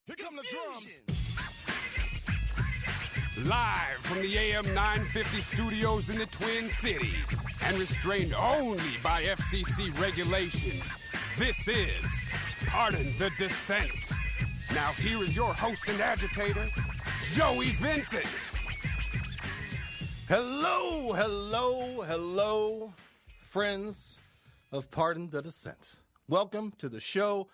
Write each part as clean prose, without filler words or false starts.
Here come the drums. Live from the AM950 studios in the Twin Cities and restrained only by FCC regulations, this is Pardon the Dissent. Now here is your host and agitator, Joey Vincent. Hello, friends of Pardon the Dissent. Welcome to the show.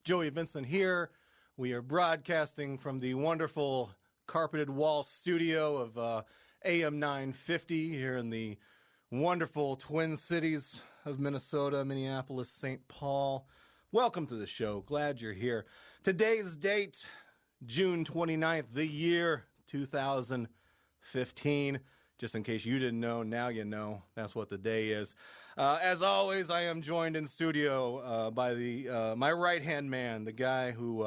Joey Vincent here. We are broadcasting from the wonderful carpeted wall studio of AM950 here in the wonderful Twin Cities of Minnesota, Minneapolis, St. Paul. Welcome to the show. Glad you're here. Today's date, June 29th, the year 2015. Just in case you didn't know, now you know. That's what the day is. As always, I am joined in studio by my right-hand man, the guy who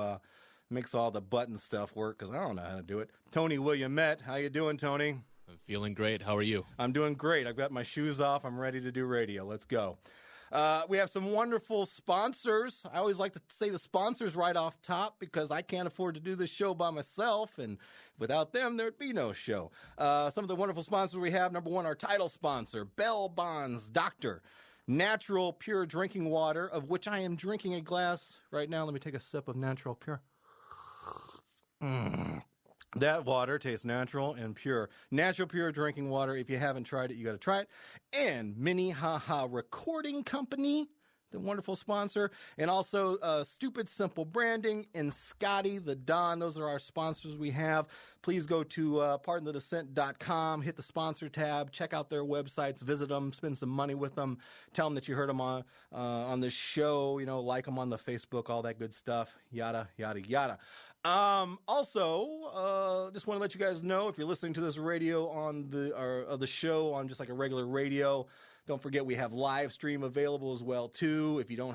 makes all the button stuff work, because I don't know how to do it. Tony Williamette. How you doing, Tony? I'm feeling great. How are you? I'm doing great. I've got my shoes off. I'm ready to do radio. Let's go. We have some wonderful sponsors. I always like to say the sponsors right off top because I can't afford to do this show by myself, and without them, there'd be no show. Some of the wonderful sponsors we have, number one, our title sponsor, Bell Bonds Doctor. Natural pure drinking water, of which I am drinking a glass right now. Let me take a sip of natural pure. That water tastes natural and pure. Natural pure drinking water. If you haven't tried it, you got to try it. And Minnehaha Recording Company, the wonderful sponsor. And also Stupid Simple Branding and Scotty the Don. Those are our sponsors we have. Please go to pardonthedissent.com, hit the sponsor tab, check out their websites, visit them, spend some money with them, tell them that you heard them on this show, like them on the Facebook, all that good stuff, yada, yada, yada. Also, just want to let you guys know, if you're listening to this radio on the show on just like a regular radio, don't forget we have live stream available as well too. If you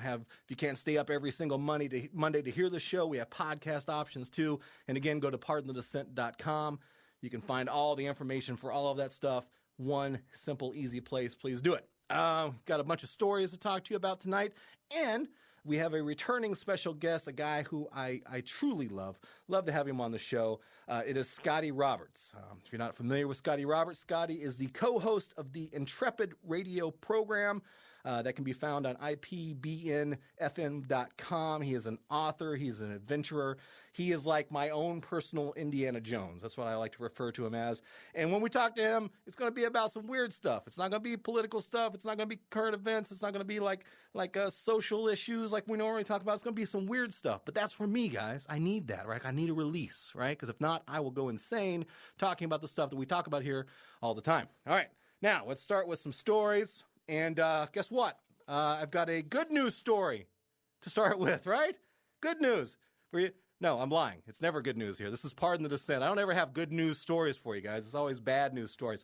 can't stay up every single Monday to hear the show, we have podcast options too. And again, go to pardonthedissent.com. You can find all the information for all of that stuff. One simple, easy place. Please do it. Got a bunch of stories to talk to you about tonight, and we have a returning special guest, a guy who I truly love. Love to have him on the show. It is Scotty Roberts. If you're not familiar with Scotty Roberts, Scotty is the co-host of the Intrepid radio program that can be found on ipbnfm.com. He is an author. He's an adventurer. He is like my own personal Indiana Jones. That's what I like to refer to him as. And when we talk to him, it's going to be about some weird stuff. It's not going to be political stuff. It's not going to be current events. It's not going to be like social issues like we normally talk about. It's going to be some weird stuff. But that's for me, guys. I need that, right? I need a release, right? Because if not, I will go insane talking about the stuff that we talk about here all the time. All right. Now, let's start with some stories. And guess what? I've got a good news story to start with, right? Good news. For you. No, I'm lying. It's never good news here. This is Pardon the Dissent. I don't ever have good news stories for you guys. It's always bad news stories.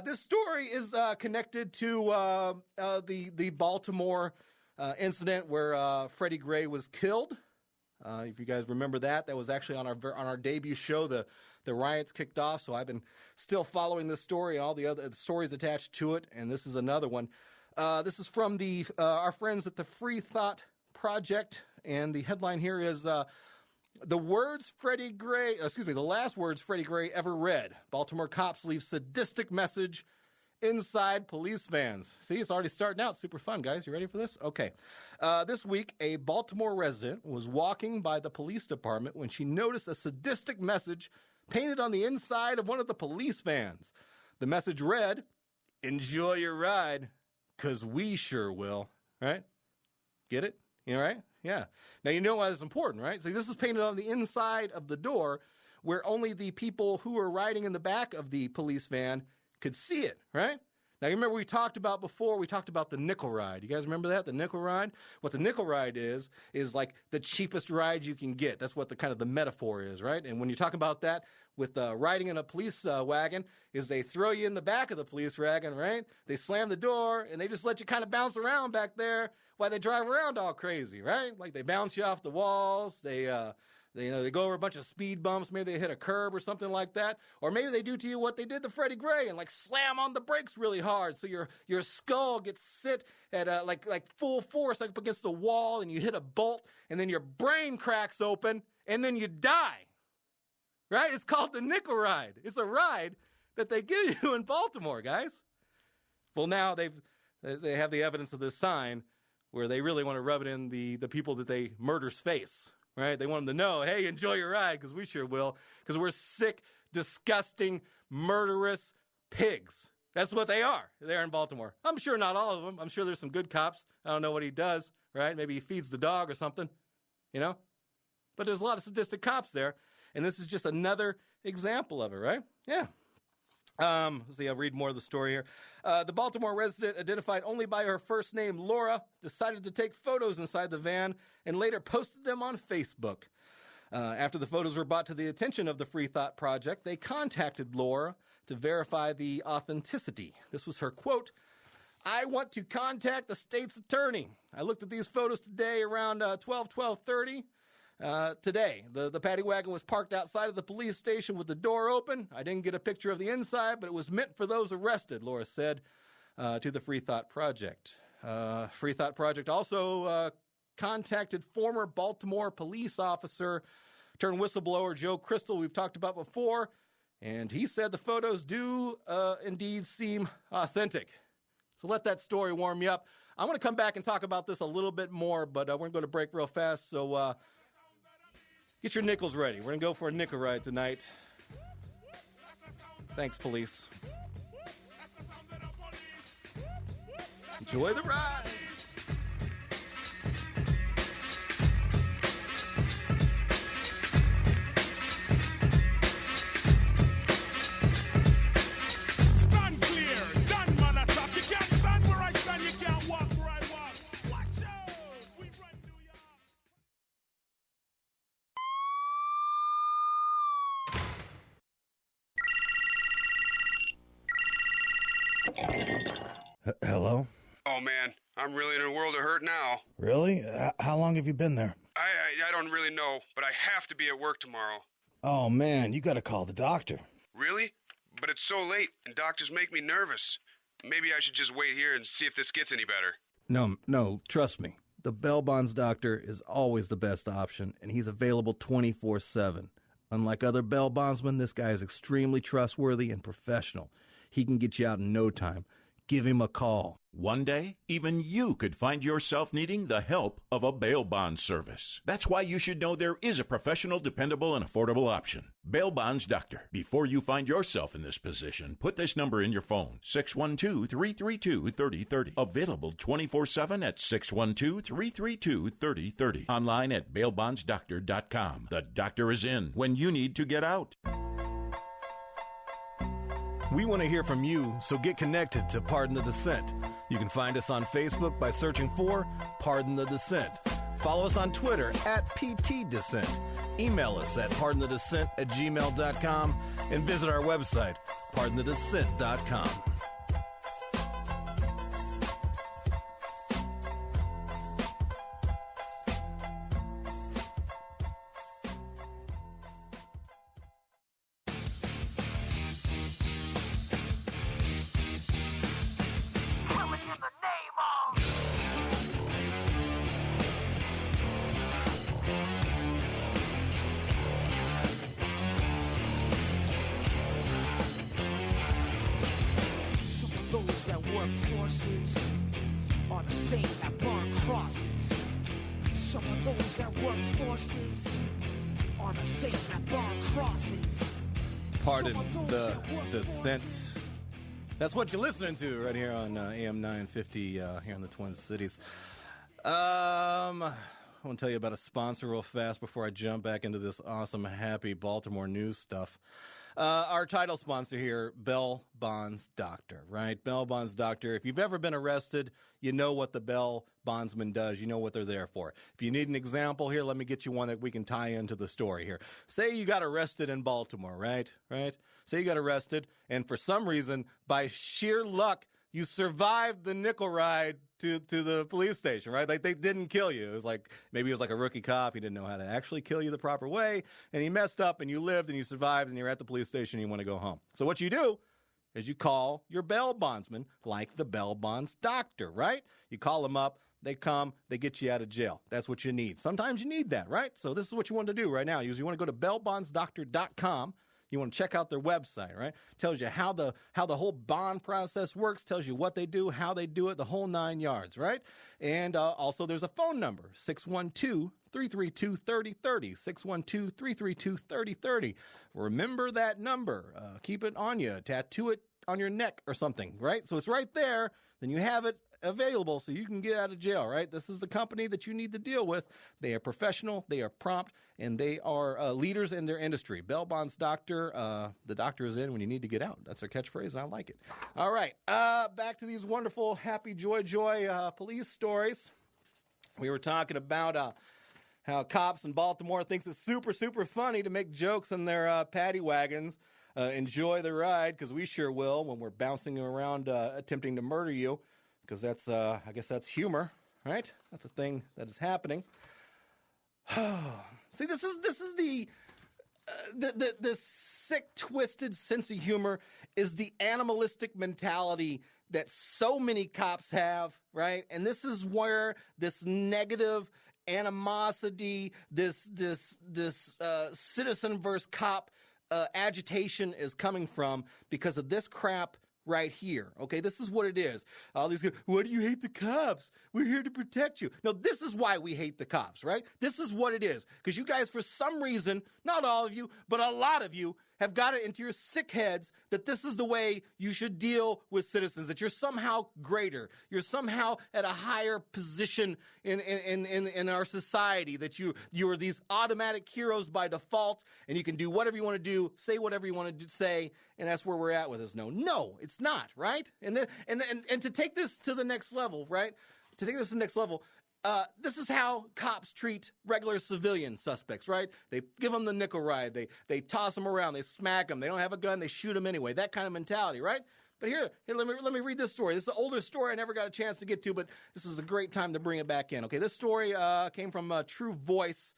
This story is connected to the Baltimore incident where Freddie Gray was killed. If you guys remember that was actually on our debut show. The riots kicked off, so I've been still following this story and all the other stories attached to it, and this is another one. This is from our friends at the Free Thought Project, and the headline here is the last words Freddie Gray ever read. Baltimore cops leave sadistic message inside police vans. See, it's already starting out. Super fun, guys. You ready for this? Okay. This week, a Baltimore resident was walking by the police department when she noticed a sadistic message painted on the inside of one of the police vans. The message read, "Enjoy your ride, 'cause we sure will." Right? Get it? You all right? Yeah. Now, you know why this is important, right? So this is painted on the inside of the door where only the people who were riding in the back of the police van could see it, right? Now, you remember we talked about the nickel ride. You guys remember that, the nickel ride? What the nickel ride is like the cheapest ride you can get. That's what the metaphor is, right? And when you talk about that with riding in a police wagon, is they throw you in the back of the police wagon, right? They slam the door, and they just let you kind of bounce around back there while they drive around all crazy, right? Like they bounce you off the walls, they go over a bunch of speed bumps. Maybe they hit a curb or something like that. Or maybe they do to you what they did to Freddie Gray and slam on the brakes really hard. So your skull gets sit at like full force up against the wall, and you hit a bolt, and then your brain cracks open and then you die, right? It's called the nickel ride. It's a ride that they give you in Baltimore, guys. Well, now they have the evidence of this sign where they really want to rub it in the people that they murder's face, right? They want them to know, hey, enjoy your ride, because we sure will, because we're sick, disgusting, murderous pigs. That's what they are there in Baltimore. I'm sure not all of them. I'm sure there's some good cops. I don't know what he does, right? Maybe he feeds the dog or something, you know? But there's a lot of sadistic cops there, and this is just another example of it, right? Yeah. Let's see, I'll read more of the story here. The Baltimore resident, identified only by her first name, Laura, decided to take photos inside the van and later posted them on Facebook. After the photos were brought to the attention of the Free Thought Project, they contacted Laura to verify the authenticity. This was her quote: "I want to contact the state's attorney. I looked at these photos today around 12:30. Today, the paddy wagon was parked outside of the police station with the door open. I didn't get a picture of the inside, but it was meant for those arrested," Laura said to the Free Thought Project. Free Thought Project also contacted former Baltimore police officer turned whistleblower Joe Crystal, we've talked about before, and he said the photos do indeed seem authentic. So let that story warm you up. I'm going to come back and talk about this a little bit more, but we're going to go to break real fast, so get your nickels ready. We're going to go for a nickel ride tonight. Thanks, police. Enjoy the ride. Stand clear, done man attack. You can't stand where I stand, you can't walk where I walk. Watch out, we run New York. Hello? Oh, man, I'm really in a world of hurt now. Really? How long have you been there? I don't really know, but I have to be at work tomorrow. Oh, man, you gotta call the doctor. Really? But it's so late, and doctors make me nervous. Maybe I should just wait here and see if this gets any better. No, trust me. The Bell Bonds doctor is always the best option, and he's available 24/7. Unlike other bail bondsmen, this guy is extremely trustworthy and professional. He can get you out in no time. Give him a call. One day, even you could find yourself needing the help of a bail bond service. That's why you should know there is a professional, dependable, and affordable option. Bail Bonds Doctor. Before you find yourself in this position, put this number in your phone, 612-332-3030. Available 24/7 at 612-332-3030. Online at bailbondsdoctor.com. The doctor is in when you need to get out. We want to hear from you, so get connected to Pardon the Dissent. You can find us on Facebook by searching for Pardon the Dissent. Follow us on Twitter at PT Dissent. Email us at pardonthedissent@gmail.com and visit our website, pardonthedissent.com. Forces are the same that burn crosses. Some of those that work forces are the same that burn crosses. Pardon the Dissent. That's what you're listening to right here on AM950 here in the Twin Cities. I want to tell you about a sponsor real fast before I jump back into this awesome, happy Baltimore news stuff. Our title sponsor here, Bell Bonds Doctor, right? Bell Bonds Doctor. If you've ever been arrested, you know what the Bell Bondsman does. You know what they're there for. If you need an example here, let me get you one that we can tie into the story here. Say you got arrested in Baltimore, right? Say you got arrested, and for some reason, by sheer luck, you survived the nickel ride to the police station, right? Like, they didn't kill you. It was like, maybe it was like a rookie cop. He didn't know how to actually kill you the proper way, and he messed up, and you lived, and you survived, and you're at the police station, and you want to go home. So what you do is you call your bail bondsman, like the Bell Bonds Doctor, right? You call them up. they come, they get you out of jail. That's what you need. Sometimes you need that, right? So this is what you want to do right now. You want to go to bailbondsdoctor.com. You want to check out their website, right? Tells you how the whole bond process works, tells you what they do, how they do it, the whole 9 yards, right? And also there's a phone number, 612-332-3030, 612-332-3030. Remember that number. Keep it on you. Tattoo it on your neck or something, right? So it's right there. Then you have it available so you can get out of jail, right? This is the company that you need to deal with. They are professional, they are prompt, and they are leaders in their industry. Bail bonds doctor, the doctor is in when you need to get out. That's their catchphrase, and I like it. All right, back to these wonderful, happy, joy police stories. We were talking about how cops in Baltimore thinks it's super, super funny to make jokes in their paddy wagons. Enjoy the ride, because we sure will when we're bouncing around attempting to murder you. Because that's, I guess that's humor, right? That's a thing that is happening. See, this is the sick, twisted sense of humor is the animalistic mentality that so many cops have, right? And this is where this negative animosity, this citizen versus cop agitation is coming from because of this crap right here. Okay, this is what it is. All these guys, why do you hate the cops? We're here to protect you. No, this is why we hate the cops, right? This is what it is. Because you guys, for some reason, not all of you, but a lot of you have got it into your sick heads that this is the way you should deal with citizens, that you're somehow greater. You're somehow at a higher position in our society, that you are these automatic heroes by default, and you can do whatever you want to do, say whatever you want to say, and that's where we're at with this. No, it's not, right? And to take this to the next level, right? To take this to the next level, this is how cops treat regular civilian suspects, right? They give them the nickel ride. They toss them around. They smack them. They don't have a gun. They shoot them anyway. That kind of mentality, right? But here, let me read this story. This is an older story I never got a chance to get to, but this is a great time to bring it back in. Okay, this story came from True Voice.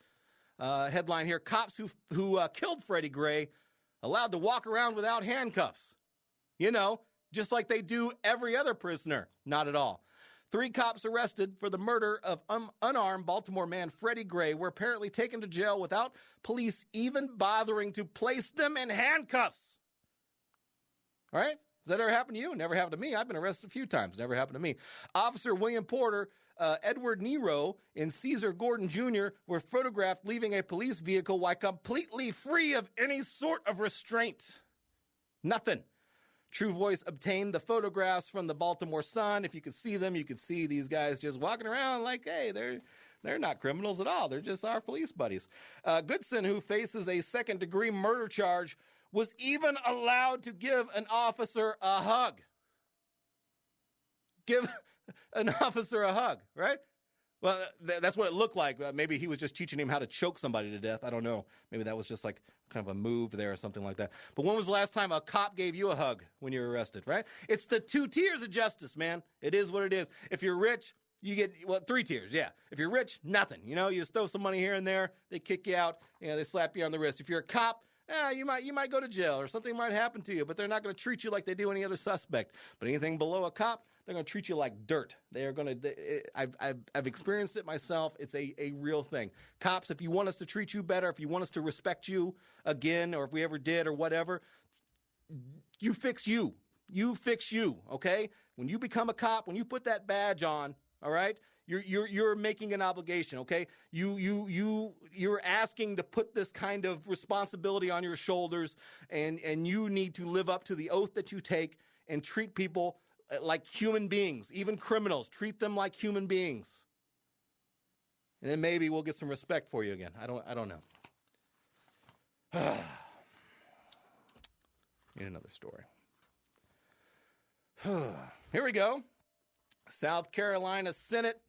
Headline here: Cops who killed Freddie Gray allowed to walk around without handcuffs. You know, just like they do every other prisoner. Not at all. 3 cops arrested for the murder of unarmed Baltimore man Freddie Gray were apparently taken to jail without police even bothering to place them in handcuffs. All right? Does that ever happen to you? Never happened to me. I've been arrested a few times. Never happened to me. Officer William Porter, Edward Nero, and Caesar Gordon Jr. were photographed leaving a police vehicle while completely free of any sort of restraint. Nothing. True Voice obtained the photographs from the Baltimore Sun. If you could see them, you could see these guys just walking around like, hey, they're not criminals at all. They're just our police buddies. Goodson, who faces a second-degree murder charge, was even allowed to give an officer a hug. Give an officer a hug, right? Well, that's what it looked like. Maybe he was just teaching him how to choke somebody to death. I don't know. Maybe that was just like kind of a move there or something like that. But when was the last time a cop gave you a hug when you were arrested, right? It's the 2 tiers of justice, man. It is what it is. If you're rich, you get, 3 tiers, yeah. If you're rich, nothing. You know, you just throw some money here and there. They kick you out. They slap you on the wrist. If you're a cop, you might go to jail or something might happen to you, but they're not going to treat you like they do any other suspect. But anything below a cop, they're going to treat you like dirt. They are going to. I've experienced it myself. It's a real thing. Cops, if you want us to treat you better, if you want us to respect you again, or if we ever did or whatever, you fix you. You fix you. Okay. When you become a cop, when you put that badge on, all right, you're making an obligation. Okay. You're asking to put this kind of responsibility on your shoulders, and you need to live up to the oath that you take and treat people like human beings, even criminals. Treat them like human beings. And then maybe we'll get some respect for you again. I don't know. Need another story. Here we go. South Carolina Senate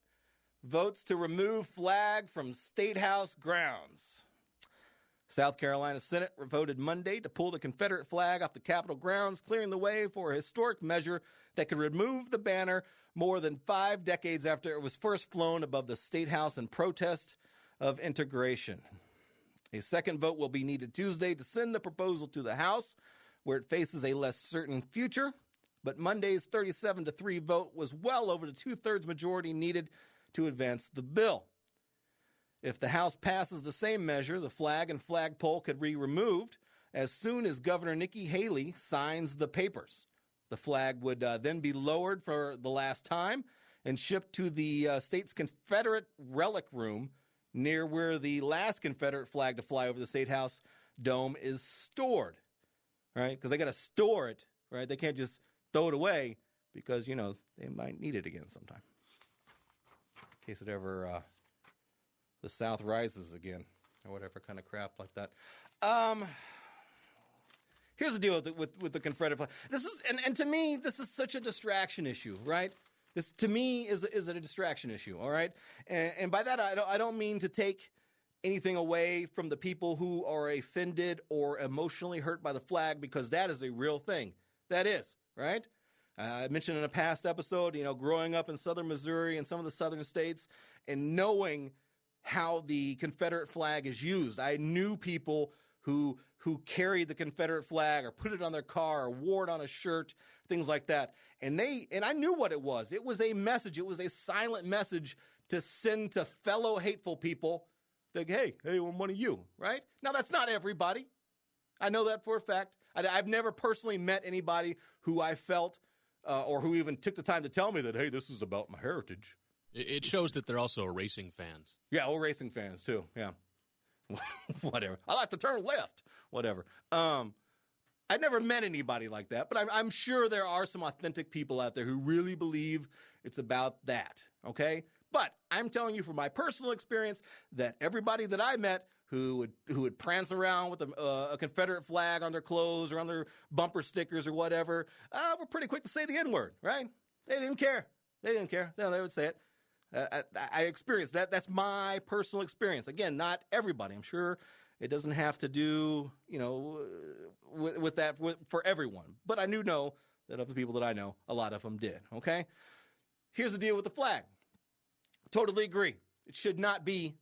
votes to remove flag from State House grounds. South Carolina Senate voted Monday to pull the Confederate flag off the Capitol grounds, clearing the way for a historic measure that could remove the banner more than 5 decades after it was first flown above the State House in protest of integration. A second vote will be needed Tuesday to send the proposal to the House, where it faces a less certain future. But Monday's 37-3 vote was well over the 2/3 majority needed to advance the bill. If the House passes the same measure, the flag and flagpole could be removed as soon as Governor Nikki Haley signs the papers. The flag would then be lowered for the last time and shipped to the state's Confederate relic room near where the last Confederate flag to fly over the State House dome is stored, right? Because they got to store it, right? They can't just throw it away because, they might need it again sometime. In case it ever, the South rises again or whatever kind of crap like that. Here's the deal with the Confederate flag. This is, and to me, this is such a distraction issue, right? This, to me, is a distraction issue, all right? And by that, I don't mean to take anything away from the people who are offended or emotionally hurt by the flag, because that is a real thing. That is, right? I mentioned in a past episode, growing up in southern Missouri and some of the southern states and knowing how the Confederate flag is used. I knew people who carried the Confederate flag or put it on their car or wore it on a shirt, things like that. And I knew what it was. It was a message. It was a silent message to send to fellow hateful people that, hey, I'm one of you, right? Now, that's not everybody. I know that for a fact. I've never personally met anybody who I felt or who even took the time to tell me that, hey, this is about my heritage. It shows that they're also racing fans. Yeah, we're racing fans, too, yeah. Whatever. I like to turn left. Whatever. I never met anybody like that, but I'm sure there are some authentic people out there who really believe it's about that, okay? But I'm telling you from my personal experience that everybody that I met who would prance around with a Confederate flag on their clothes or on their bumper stickers or whatever, were pretty quick to say the N-word, right? They didn't care. They would say it. I experienced that. That's my personal experience. Again, not everybody. I'm sure it doesn't have to do, with that for everyone. But I know that of the people that I know, a lot of them did, okay? Here's the deal with the flag. Totally agree. It should not be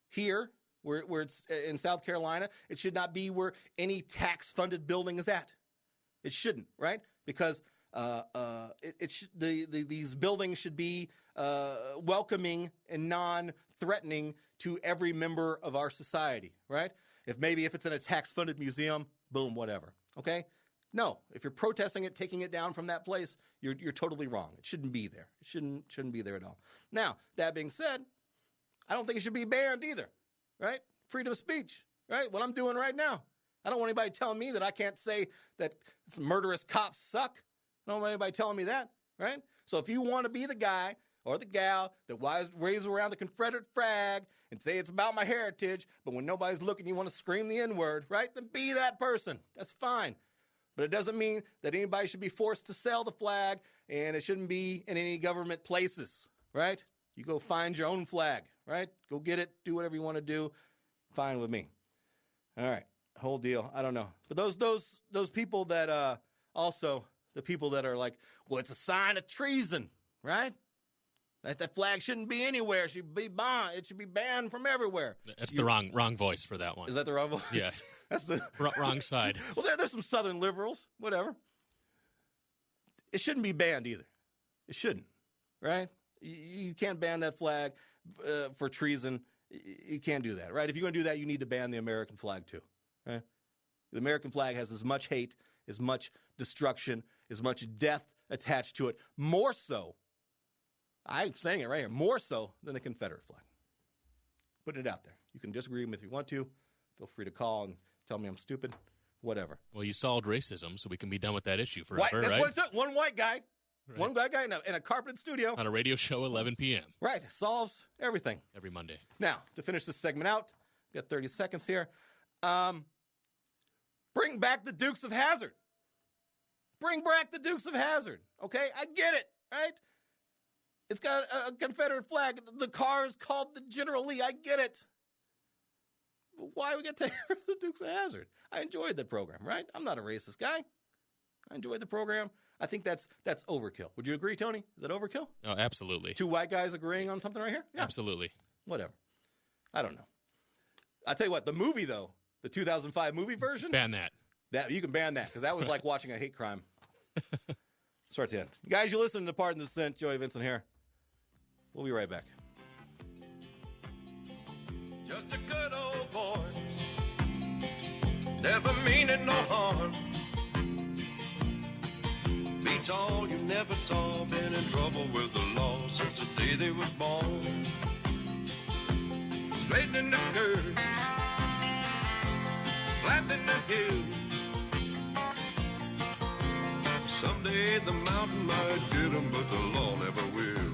here where it's in South Carolina. It should not be where any tax-funded building is at. It shouldn't, right? Because these buildings should be welcoming and non-threatening to every member of our society, right? If it's in a tax-funded museum, boom, whatever, okay? No, if you're protesting it, taking it down from that place, you're totally wrong. It shouldn't be there. It shouldn't be there at all. Now, that being said, I don't think it should be banned either, right? Freedom of speech, right? What I'm doing right now. I don't want anybody telling me that I can't say that murderous cops suck. I don't want anybody telling me that, right? So if you want to be the guy or the gal that waves around the Confederate flag and say it's about my heritage, but when nobody's looking, you want to scream the N-word, right? Then be that person. That's fine. But it doesn't mean that anybody should be forced to sell the flag, and it shouldn't be in any government places, right? You go find your own flag, right? Go get it. Do whatever you want to do. Fine with me. All right. Whole deal. I don't know. But those people that also, the people that are like, well, it's a sign of treason, right? That flag shouldn't be anywhere. It should be banned. It should be banned from everywhere. That's the wrong voice for that one. Is that the wrong voice? Yeah. That's the wrong side. Well, there's some Southern liberals, whatever. It shouldn't be banned either. It shouldn't, right? You can't ban that flag for treason. You can't do that, right? If you're going to do that, you need to ban the American flag too, right? The American flag has as much hate, as much destruction, as much death attached to it, more so, I'm saying it right here, more so than the Confederate flag. Putting it out there. You can disagree with me if you want to. Feel free to call and tell me I'm stupid, whatever. Well, you solved racism, so we can be done with that issue forever, That's right? what it took. One white guy, right. One white guy in a carpeted studio. On a radio show, 11 p.m. Right. Solves everything. Every Monday. Now, to finish this segment out, got 30 seconds here. Bring back the Dukes of Hazzard. Bring back the Dukes of Hazzard. Okay? I get it, right? It's got a Confederate flag. The car is called the General Lee. I get it. But why do we get to the Dukes of Hazzard? I enjoyed the program, right? I'm not a racist guy. I enjoyed the program. I think that's overkill. Would you agree, Tony? Is that overkill? Oh, absolutely. Two white guys agreeing on something right here? Yeah. Absolutely. Whatever. I don't know. I'll tell you what, the movie, though, the 2005 movie version. Ban that. You can ban that, because that was like watching a hate crime. Start to end. Guys, you're listening to Pardon the Dissent. Joey Vincent here. We'll be right back. Just a good old boy, never meaning no harm. Beats all you never saw, been in trouble with the law since the day they was born. Straightening the curves, flattening the hills. Someday the mountain might get them, but the law never will.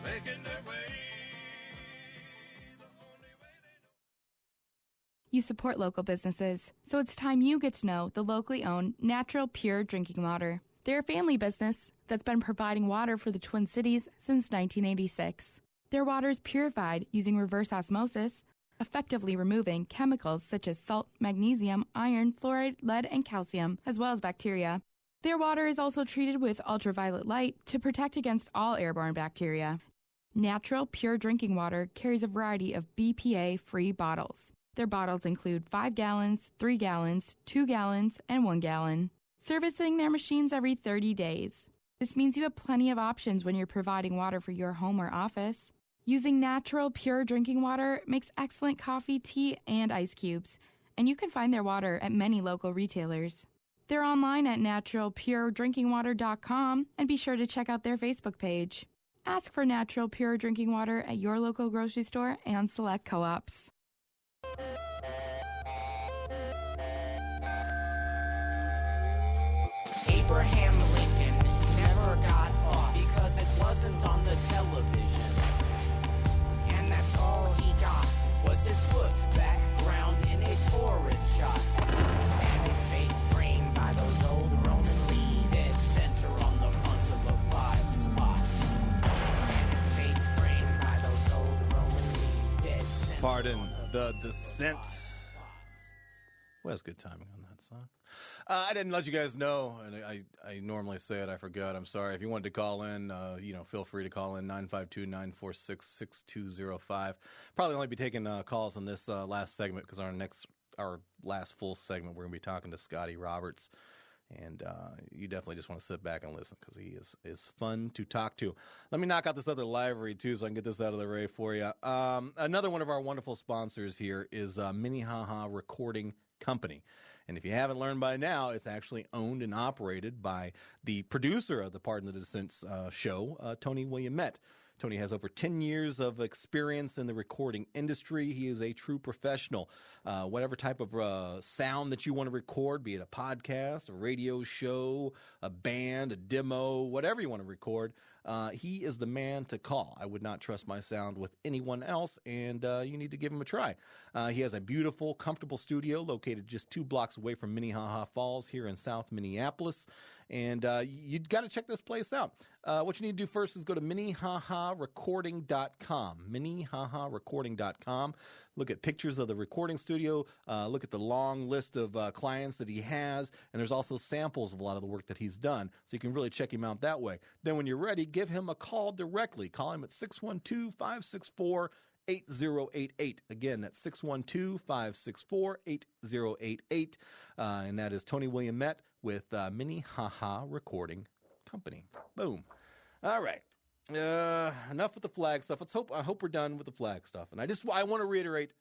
Making their way the only way they know. You support local businesses, so it's time you get to know the locally owned Natural Pure Drinking Water. They're a family business that's been providing water for the Twin Cities since 1986. Their water is purified using reverse osmosis, effectively removing chemicals such as salt, magnesium, iron, fluoride, lead, and calcium, as well as bacteria. Their water is also treated with ultraviolet light to protect against all airborne bacteria. Natural Pure Drinking Water carries a variety of BPA-free bottles. Their bottles include 5 gallons, 3 gallons, 2 gallons, and 1 gallon. Servicing their machines every 30 days. This means you have plenty of options when you're providing water for your home or office. Using Natural Pure Drinking Water makes excellent coffee, tea, and ice cubes, and you can find their water at many local retailers. They're online at naturalpuredrinkingwater.com, and be sure to check out their Facebook page. Ask for Natural Pure Drinking Water at your local grocery store and select co-ops. Abraham Lincoln never got off because it wasn't on the television. And that's all he got was his foot background in a tourist shot. And his face framed by those old Roman leads, dead center on the front of a 5 spot. And his face framed by those old Roman leads, dead center. Pardon the Dissent. Well, that's good timing on that song. I didn't let you guys know, and I normally say it, I forgot. I'm sorry. If you wanted to call in, feel free to call in 952-946-6205. Probably only be taking calls on this last segment because our last full segment, we're going to be talking to Scotty Roberts. And you definitely just want to sit back and listen because he is fun to talk to. Let me knock out this other live read, too, so I can get this out of the way for you. Another one of our wonderful sponsors here is Minnehaha Recording Company. And if you haven't learned by now, it's actually owned and operated by the producer of the Pardon the Dissent show, Tony Williamette. Tony has over 10 years of experience in the recording industry. He is a true professional. Whatever type of sound that you want to record, be it a podcast, a radio show, a band, a demo, whatever you want to record, he is the man to call. I would not trust my sound with anyone else, and you need to give him a try. He has a beautiful, comfortable studio located just 2 blocks away from Minnehaha Falls here in South Minneapolis. And you've got to check this place out. What you need to do first is go to minnehaharecording.com. Minnehaharecording.com. Look at pictures of the recording studio. Look at the long list of clients that he has. And there's also samples of a lot of the work that he's done. So you can really check him out that way. Then when you're ready, give him a call directly. Call him at 612-564-8088. Again, that's 612-564-8088. And that is Tony Williamette with Minnehaha Recording Company. Boom. All right. Enough with the flag stuff. I hope we're done with the flag stuff. And I want to reiterate,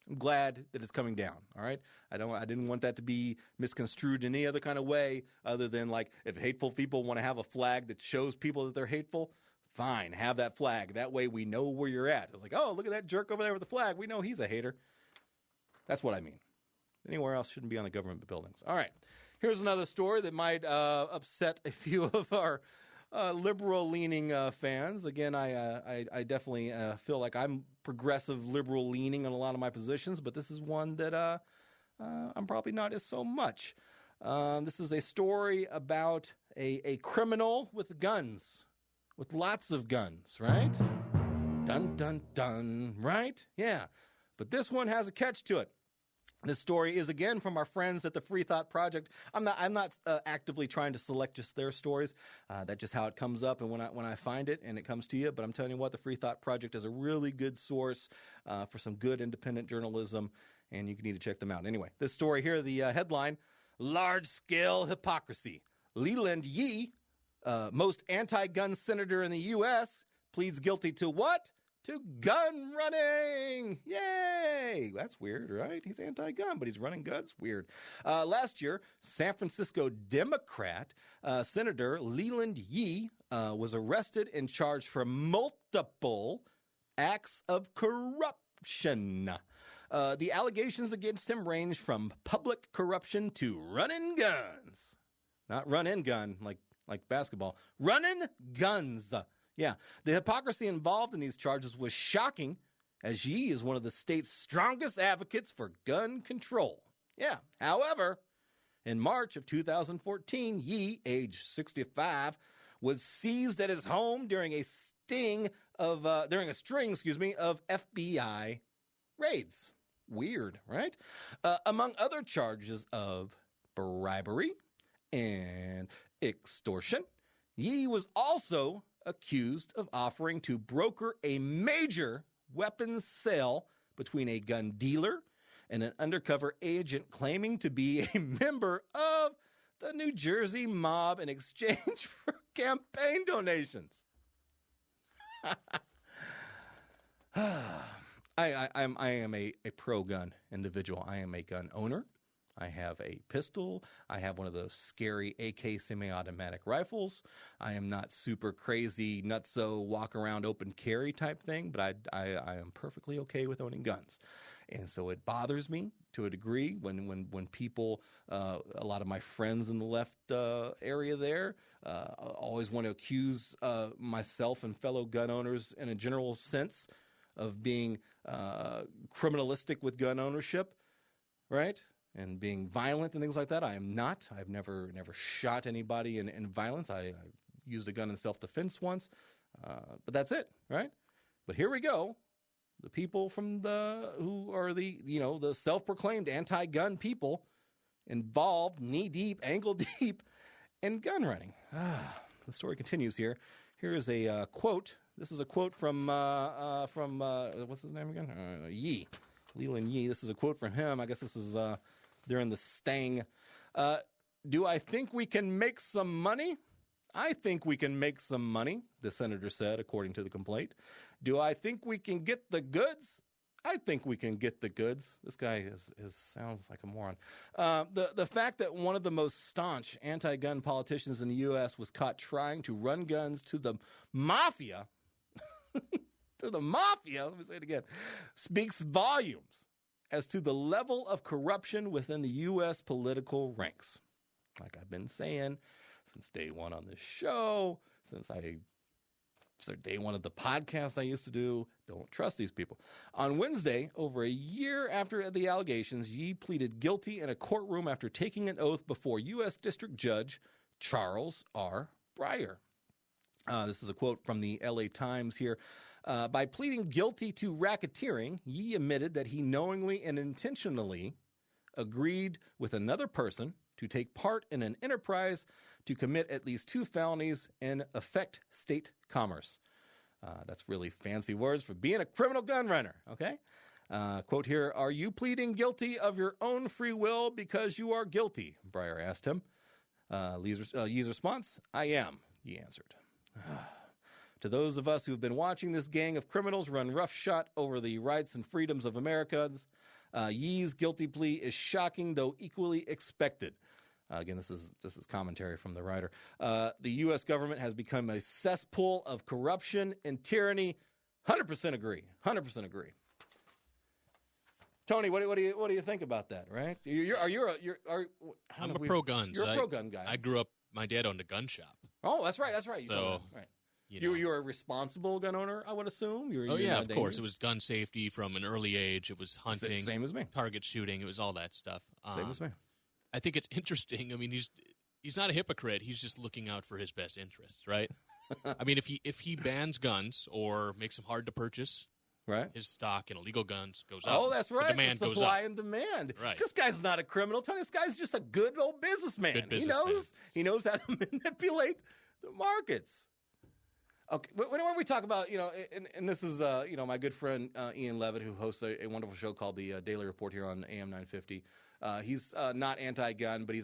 I'm glad that it's coming down. All right. I didn't want that to be misconstrued in any other kind of way other than like if hateful people want to have a flag that shows people that they're hateful, fine, have that flag. That way we know where you're at. It's like, oh, look at that jerk over there with the flag. We know he's a hater. That's what I mean. Anywhere else shouldn't be on the government buildings. All right. Here's another story that might upset a few of our liberal-leaning fans. Again, I definitely feel like I'm progressive, liberal-leaning on a lot of my positions, but this is one that I'm probably not as so much. This is a story about a criminal with guns, with lots of guns, right? Dun, dun, dun, right? Yeah. But this one has a catch to it. This story is, again, from our friends at the Free Thought Project. I'm not actively trying to select just their stories. That's just how it comes up and when I find it and it comes to you. But I'm telling you what, the Free Thought Project is a really good source for some good independent journalism, and you need to check them out. Anyway, this story here, the headline, Large-Scale Hypocrisy. Leland Yee, most anti-gun senator in the U.S., pleads guilty to what? to gun running. Yay! That's weird, right? He's anti-gun, but he's running guns. Weird. Last year, San Francisco Democrat Senator Leland Yee was arrested and charged for multiple acts of corruption. The allegations against him range from public corruption to running guns. Not run-in gun like basketball. Running guns. Yeah, the hypocrisy involved in these charges was shocking, as Yee is one of the state's strongest advocates for gun control. Yeah, however, in March of 2014, Yee, age 65, was seized at his home during a string of FBI raids. Weird, right? Among other charges of bribery and extortion, Yee was also accused of offering to broker a major weapons sale between a gun dealer and an undercover agent claiming to be a member of the New Jersey mob in exchange for campaign donations. I am a pro-gun individual. I am a gun owner. I have a pistol. I have one of those scary AK semi-automatic rifles. I am not super crazy, nutso, walk around open carry type thing, but I am perfectly okay with owning guns. And so it bothers me to a degree when people, a lot of my friends in the left area there, always want to accuse myself and fellow gun owners in a general sense of being criminalistic with gun ownership, right? And being violent and things like that. I am not. I've never shot anybody in violence. I used a gun in self-defense once, but that's it, right? But here we go. The people who are the self-proclaimed anti-gun people involved knee-deep, ankle-deep in gun running. The story continues here. Here is a quote. This is a quote from what's his name again? Yee. Leland Yee. This is a quote from him. I guess this is during the sting. Do I think we can make some money? I think we can make some money, the senator said, according to the complaint. Do I think we can get the goods? I think we can get the goods. This guy sounds like a moron. The fact that one of the most staunch anti-gun politicians in the U.S. was caught trying to run guns to the mafia, let me say it again, speaks volumes as to the level of corruption within the U.S. political ranks. Like I've been saying since day one on this show, since day one of the podcast I used to do, don't trust these people. On Wednesday, over a year after the allegations, Yee pleaded guilty in a courtroom after taking an oath before U.S. District Judge Charles R. Breyer. This is a quote from the L.A. Times here. By pleading guilty to racketeering, Yee admitted that he knowingly and intentionally agreed with another person to take part in an enterprise to commit at least 2 felonies and affect state commerce. That's really fancy words for being a criminal gun runner, okay? Quote here, "Are you pleading guilty of your own free will because you are guilty?" Breyer asked him. Yee's response, "I am," Yee answered. To those of us who've been watching this gang of criminals run roughshod over the rights and freedoms of Americans, Yee's guilty plea is shocking, though equally expected. Again, this is commentary from the writer. The U.S. government has become a cesspool of corruption and tyranny. 100% agree. 100% agree. Tony, what do you think about that? Right? I'm a pro guns. You're a pro gun guy. I grew up. My dad owned a gun shop. Oh, that's right. You so, told me. Right. You're a responsible gun owner, I would assume. Of course. It was gun safety from an early age. It was hunting. Same as me. Target shooting. It was all that stuff. Same as me. I think it's interesting. I mean, he's not a hypocrite. He's just looking out for his best interests, right? I mean, if he bans guns or makes them hard to purchase, right, his stock in illegal guns goes up. Oh, that's right. The demand goes up. Supply and demand. Right. This guy's not a criminal, Tony. This guy's just a good old businessman. Good businessman. He knows how to manipulate the markets. Okay, whenever we talk about, and this is, my good friend Ian Levitt, who hosts a wonderful show called the Daily Report here on AM950. He's not anti-gun, but he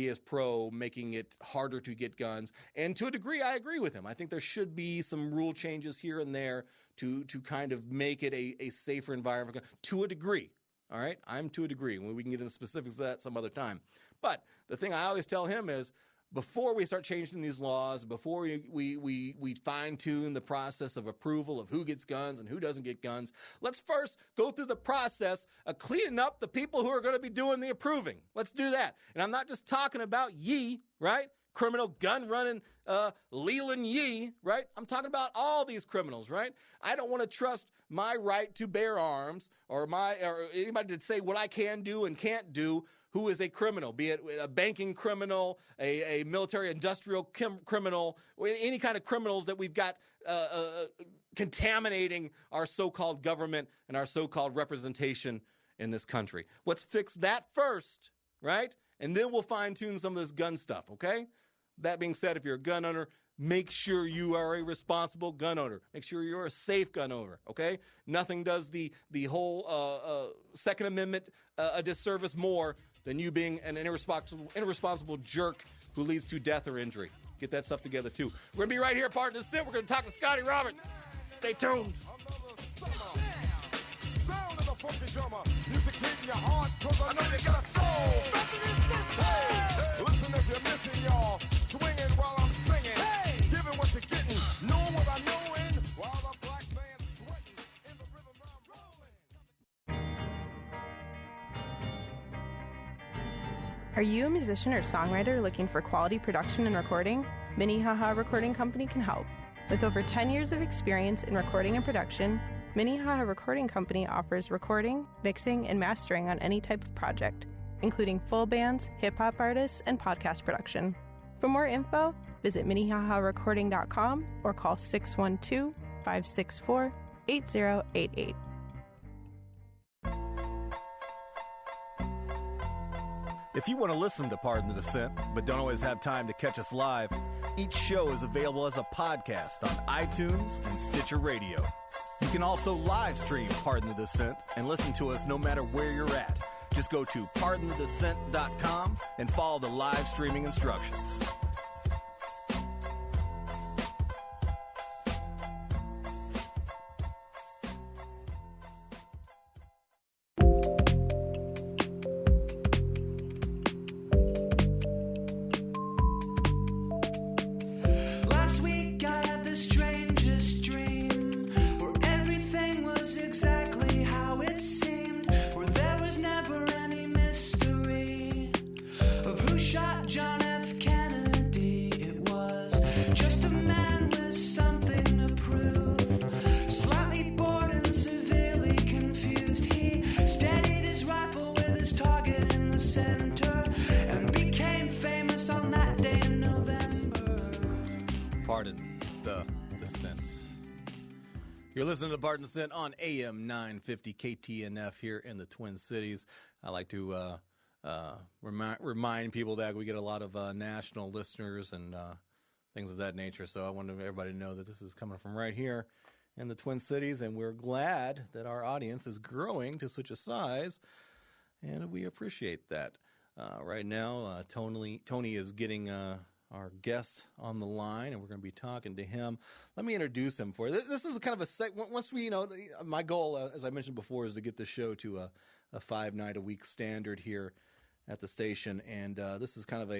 is pro making it harder to get guns. And to a degree, I agree with him. I think there should be some rule changes here and there to kind of make it a safer environment to a degree. All right, I'm to a degree. We can get into specifics of that some other time. But the thing I always tell him is, before we start changing these laws, before we fine-tune the process of approval of who gets guns and who doesn't get guns, let's first go through the process of cleaning up the people who are going to be doing the approving. Let's do that. And I'm not just talking about Yee, right? Criminal gun-running Leland Yee, right? I'm talking about all these criminals, right? I don't want to trust my right to bear arms or anybody to say what I can do and can't do who is a criminal, be it a banking criminal, a military industrial criminal, or any kind of criminals that we've got contaminating our so-called government and our so-called representation in this country. Let's fix that first, right? And then we'll fine-tune some of this gun stuff, okay? That being said, if you're a gun owner, make sure you are a responsible gun owner. Make sure you're a safe gun owner, okay? Nothing does the whole Second Amendment a disservice more than you being an irresponsible jerk who leads to death or injury. Get that stuff together, too. We're going to be right here, part of DISSENT. We're going to talk to Scotty Roberts. Stay tuned. Sound of the funky drummer. Music hitting your heart, cause I know you got a soul. Hey, listen if you're missing, y'all. Swinging while I'm singing. Hey, giving what you're getting. Knowing what I knowing. While the black man's sweating. In the rhythm I'm rolling. Are you a musician or songwriter looking for quality production and recording? Minnehaha Recording Company can help. With over 10 years of experience in recording and production, Minnehaha Recording Company offers recording, mixing, and mastering on any type of project, including full bands, hip-hop artists, and podcast production. For more info, visit minnehaharecording.com or call 612-564-8088. If you want to listen to Pardon the Dissent, but don't always have time to catch us live, each show is available as a podcast on iTunes and Stitcher Radio. You can also live stream Pardon the Dissent and listen to us no matter where you're at. Just go to pardonthedissent.com and follow the live streaming instructions. You're listening to Pardon the Dissent on AM950 KTNF here in the Twin Cities. I like to remind people that we get a lot of national listeners and things of that nature. So I want everybody to know that this is coming from right here in the Twin Cities, and we're glad that our audience is growing to such a size, and we appreciate that. Right now, Tony is getting our guest on the line, and we're going to be talking to him. Let me introduce him for you. This is kind of a once we, my goal, as I mentioned before, is to get the show to a 5-night-a-week standard here at the station, and this is kind of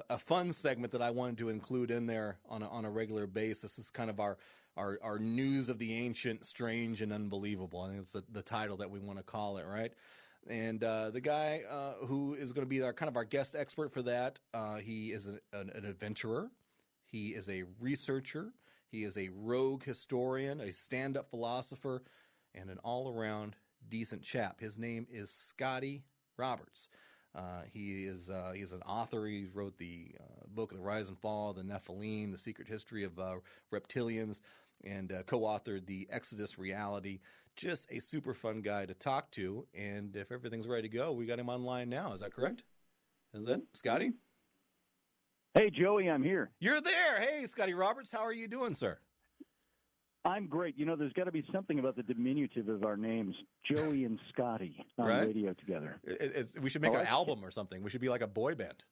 a fun segment that I wanted to include in there on a regular basis. This is kind of our news of the ancient, strange, and unbelievable. I think it's the title that we want to call it, right? And the guy who is going to be our guest expert for that, he is an adventurer. He is a researcher. He is a rogue historian, a stand-up philosopher, and an all-around decent chap. His name is Scotty Roberts. He is an author. He wrote the book The Rise and Fall of the Nephilim, The Secret History of Reptilians, and co-authored The Exodus Reality. Just a super fun guy to talk to, and if everything's ready to go, we got him online now. Is that correct? Is that Scotty? Hey, Joey, I'm here. You're there. Hey, Scotty Roberts, how are you doing, sir? I'm great. You know, there's got to be something about the diminutive of our names, Joey and Scotty, on radio together. We should make an album or something. We should be like a boy band.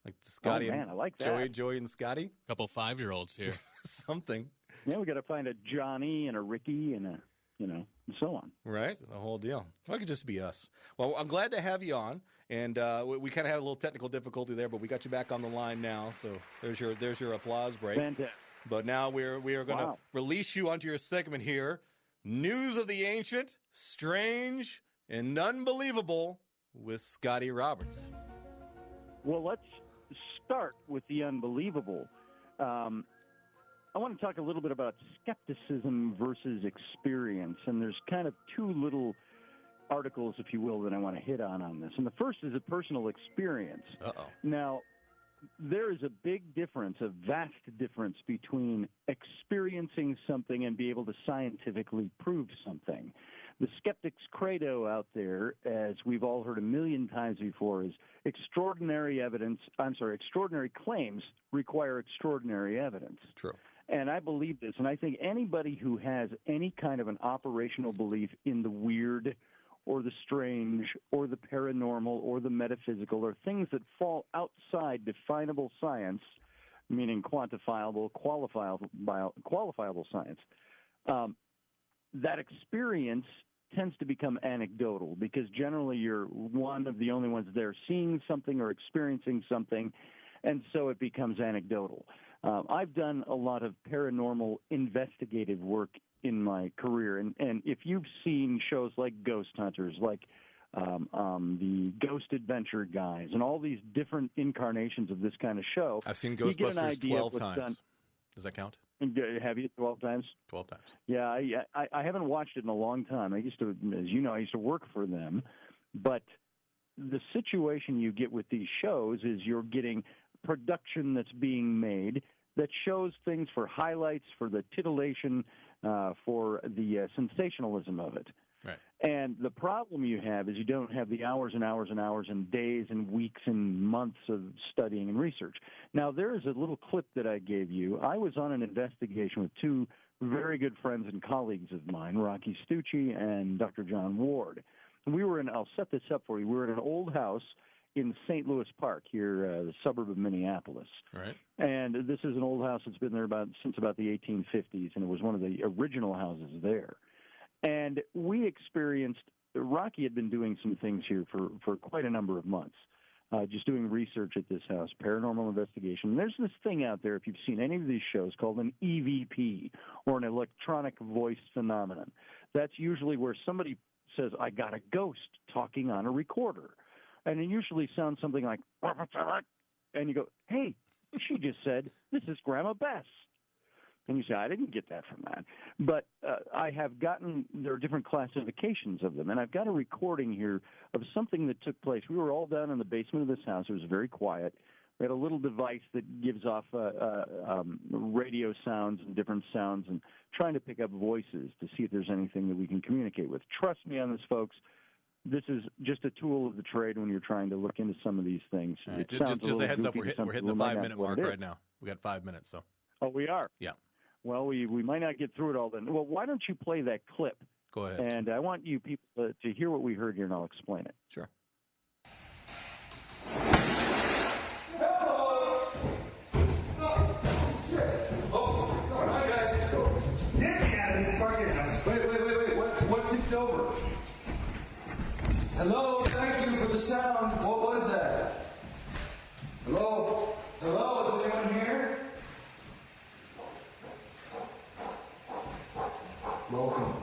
Like Scotty I like that. Joey and Scotty. A couple 5-year-olds here. Something. Yeah, we got to find a Johnny and a Ricky and and so on. Right, the whole deal. Well, it could just be us. Well, I'm glad to have you on, and we kind of had a little technical difficulty there, but we got you back on the line now. So there's your applause break. Fantastic. But now we are going to release you onto your segment here. News of the ancient, strange, and unbelievable with Scotty Roberts. Well, let's start with the unbelievable. I want to talk a little bit about skepticism versus experience, and there's kind of two little articles, if you will, that I want to hit on this. And the first is a personal experience. Uh-oh. Now, there is a big difference, a vast difference between experiencing something and be able to scientifically prove something. The skeptic's credo out there, as we've all heard a million times before, is extraordinary claims require extraordinary evidence. True. And I believe this, and I think anybody who has any kind of an operational belief in the weird or the strange or the paranormal or the metaphysical or things that fall outside definable science, meaning quantifiable, qualifiable science, that experience tends to become anecdotal because generally you're one of the only ones there seeing something or experiencing something, and so it becomes anecdotal. I've done a lot of paranormal investigative work in my career, and if you've seen shows like Ghost Hunters, like the Ghost Adventure guys, and all these different incarnations of this kind of show. I've seen Ghostbusters 12 times. Does that count? Have you 12 times? 12 times. Yeah, I haven't watched it in a long time. I used to, as you know, I used to work for them, but the situation you get with these shows is you're getting production that's being made that shows things for highlights, for the titillation, for the sensationalism of it. Right. And the problem you have is you don't have the hours and hours and hours and days and weeks and months of studying and research. Now, there is a little clip that I gave you. I was on an investigation with two very good friends and colleagues of mine, Rocky Stucci and Dr. John Ward. And we were I'll set this up for you. We were in an old house in St. Louis Park here, the suburb of Minneapolis. Right. And this is an old house that's been there since about the 1850s, and it was one of the original houses there. And we experienced, Rocky had been doing some things here for quite a number of months, just doing research at this house, paranormal investigation. And there's this thing out there, if you've seen any of these shows, called an EVP, or an electronic voice phenomenon. That's usually where somebody says, I got a ghost talking on a recorder. And it usually sounds something like, and you go, hey, she just said, this is Grandma Bess. And you say, I didn't get that from that. But I have there are different classifications of them. And I've got a recording here of something that took place. We were all down in the basement of this house. It was very quiet. We had a little device that gives off radio sounds and different sounds and trying to pick up voices to see if there's anything that we can communicate with. Trust me on this, folks. This is just a tool of the trade when you're trying to look into some of these things. Right. Just a heads up, we're hitting the 5-minute mark right now. We got 5 minutes, so. Oh, we are? Yeah. Well, we might not get through it all then. Well, why don't you play that clip? Go ahead. And I want you people to hear what we heard here, and I'll explain it. Sure. Wait. What tipped over? Hello, thank you for the sound. What was that? Hello? Hello, is anyone here? Welcome.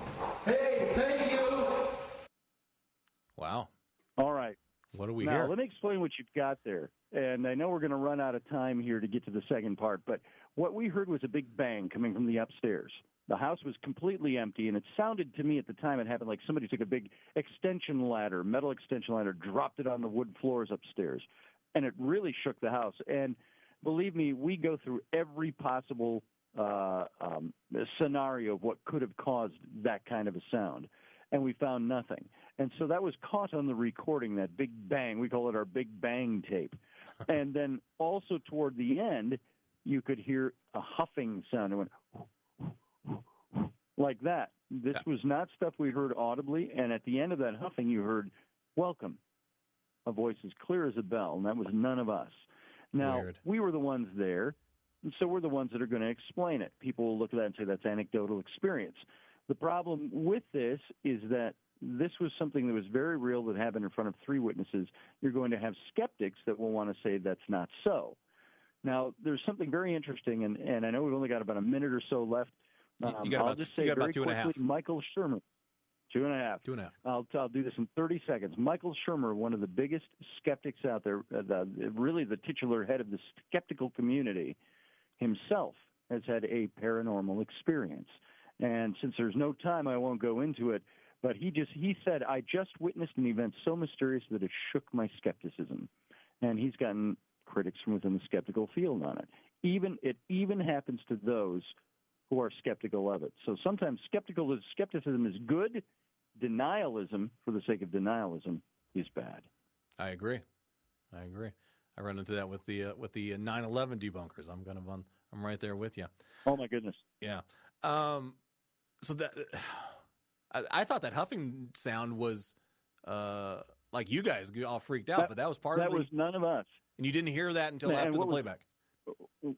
Hey, thank you. Wow. All right. What do we now, hear? Let me explain what you've got there. And I know we're going to run out of time here to get to the second part, but what we heard was a big bang coming from the upstairs. The house was completely empty, and it sounded to me at the time it happened like somebody took a big metal extension ladder, dropped it on the wood floors upstairs, and it really shook the house. And believe me, we go through every possible scenario of what could have caused that kind of a sound, and we found nothing. And so that was caught on the recording, that big bang. We call it our big bang tape. And then also toward the end, you could hear a huffing sound. It went like that. This was not stuff we heard audibly. And at the end of that huffing, you heard, "Welcome," a voice as clear as a bell, and that was none of us. Now, we were the ones there, and so we're the ones that are going to explain it. People will look at that and say that's anecdotal experience. The problem with this is that this was something that was very real that happened in front of 3 witnesses. You're going to have skeptics that will want to say that's not so. Now, there's something very interesting, and I know we've only got about a minute or so left. I'll just say very quickly, Michael Shermer. 2.5. 2.5. I'll do this in 30 seconds. Michael Shermer, one of the biggest skeptics out there, really the titular head of the skeptical community himself, has had a paranormal experience. And since there's no time, I won't go into it. But he said, "I just witnessed an event so mysterious that it shook my skepticism." And he's gotten critics from within the skeptical field on it. It even happens to those who are skeptical of it. So sometimes skepticism is good. Denialism, for the sake of denialism, is bad. I agree. I run into that with the 9/11 debunkers. I'm right there with you. Oh my goodness. Yeah. So that I thought that huffing sound was like you guys all freaked out, but that was part of it. That was none of us. And you didn't hear that until after the playback.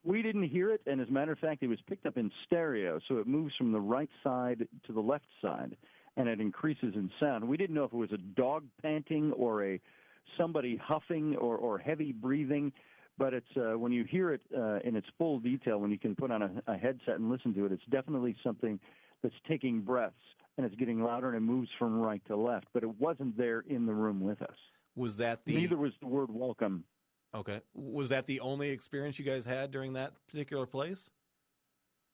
We didn't hear it, and as a matter of fact, it was picked up in stereo, so it moves from the right side to the left side, and it increases in sound. We didn't know if it was a dog panting or somebody huffing or heavy breathing, but it's when you hear it in its full detail, when you can put on a headset and listen to it, it's definitely something that's taking breaths, and it's getting louder, and it moves from right to left, but it wasn't there in the room with us. Neither was the word welcome. Okay. Was that the only experience you guys had during that particular place?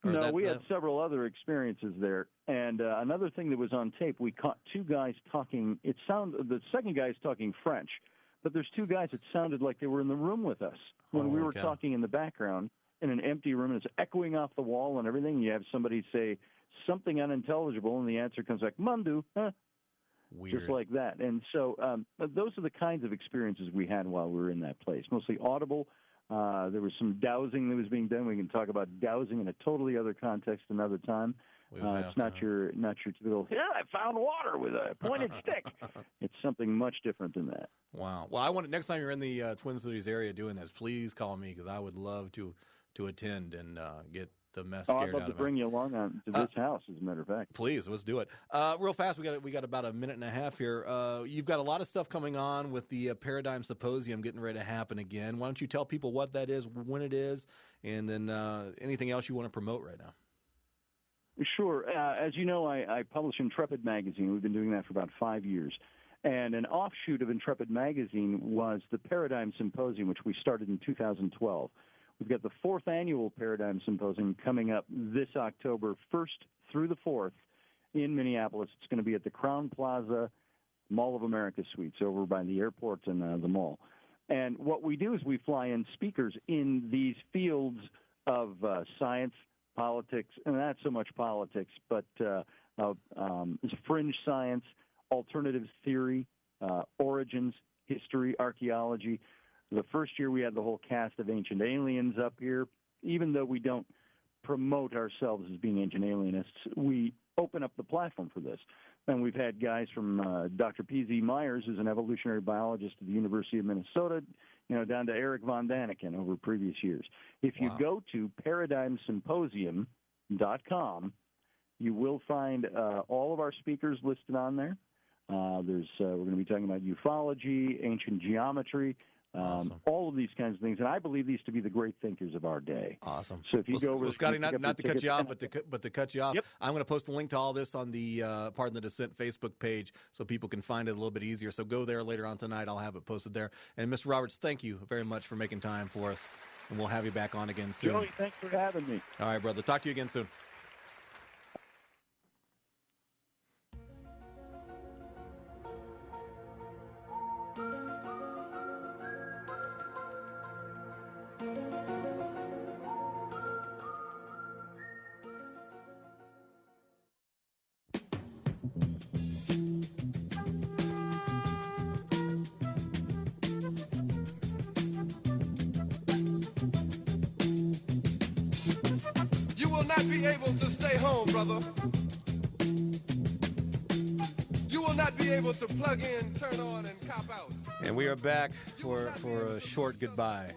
No, we had several other experiences there. And another thing that was on tape, we caught 2 guys talking. The second guy is talking French, but there's 2 guys that sounded like they were in the room with us when we were talking in the background in an empty room, and it's echoing off the wall and everything. You have somebody say something unintelligible, and the answer comes like, "Mandu," huh? Weird. Just like that. And so those are the kinds of experiences we had while we were in that place, mostly audible. There was some dowsing that was being done. We can talk about dowsing in a totally other context another time. It's not your typical, I found water with a pointed stick. It's something much different than that. Wow. Well, next time you're in the Twin Cities area doing this, please call me because I would love to attend and get the mess scared out of it. I'd love to bring you along to this house, as a matter of fact. Please, let's do it. Real fast, we got about a minute and a half here. You've got a lot of stuff coming on with the Paradigm Symposium getting ready to happen again. Why don't you tell people what that is, when it is, and then anything else you want to promote right now? Sure. As you know, I publish Intrepid Magazine. We've been doing that for about 5 years. And an offshoot of Intrepid Magazine was the Paradigm Symposium, which we started in 2012. We've got the 4th annual Paradigm Symposium coming up this October 1st through the 4th in Minneapolis. It's going to be at the Crown Plaza Mall of America Suites over by the airport and the mall. And what we do is we fly in speakers in these fields of science, politics, and not so much politics, but fringe science, alternative theory, origins, history, archaeology. The first year we had the whole cast of Ancient Aliens up here. Even though we don't promote ourselves as being ancient alienists, we open up the platform for this. And we've had guys from Dr. P.Z. Myers, who's an evolutionary biologist at the University of Minnesota, down to Eric von Daniken over previous years. If you go to ParadigmSymposium.com, you will find all of our speakers listed on there. We're going to be talking about ufology, ancient geometry, all of these kinds of things, and I believe these to be the great thinkers of our day. Awesome. So if you go over, Scotty, not to cut you off, but to cut you off, yep. I'm going to post a link to all this on the Pardon the Dissent Facebook page so people can find it a little bit easier. So go there later on tonight. I'll have it posted there. And Mr. Roberts, thank you very much for making time for us, and we'll have you back on again soon. Joey, thanks for having me. All right, brother. Talk to you again soon. stay home, brother. You will not be able to plug in, turn on, and cop out. And we are back for a short goodbye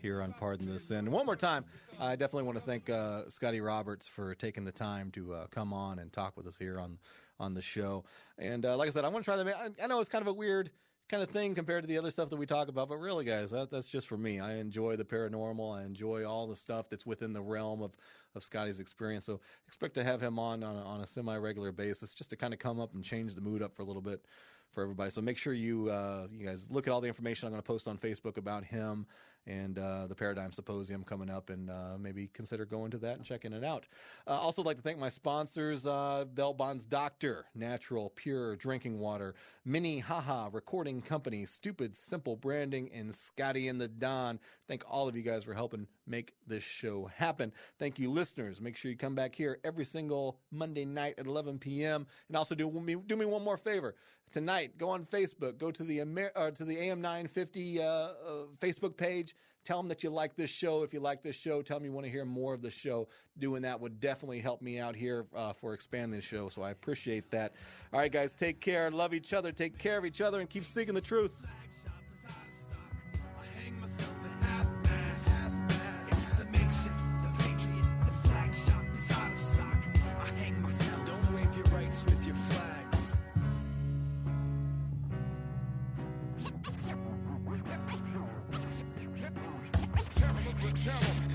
here on Pardon the Sin. One more time, I definitely want to thank Scotty Roberts for taking the time to come on and talk with us here on the show. And like I said, I want to try to I know it's kind of a weird kind of thing compared to the other stuff that we talk about, but really, guys, that's just for me. I enjoy the paranormal. I enjoy all the stuff that's within the realm of Scotty's experience. So expect to have him on a semi-regular basis just to kind of come up and change the mood up for a little bit for everybody. So make sure you guys look at all the information I'm going to post on Facebook about him and the Paradigm Symposium coming up, and maybe consider going to that and checking it out. Also like to thank my sponsors, Bell Bonds Doctor, Natural Pure Drinking Water, Minnehaha Recording Company, Stupid Simple Branding, and Scotty and the Don. Thank all of you guys for helping make this show happen. Thank you, listeners. Make sure you come back here every single Monday night at 11 p.m. And also do me one more favor. Tonight, go on Facebook, go to the AM950 Facebook page. Tell them that you like this show. If you like this show, tell them you want to hear more of the show. Doing that would definitely help me out here for expanding the show, so I appreciate that. All right, guys, take care. Love each other. Take care of each other, and keep seeking the truth. With your flags. Terrible,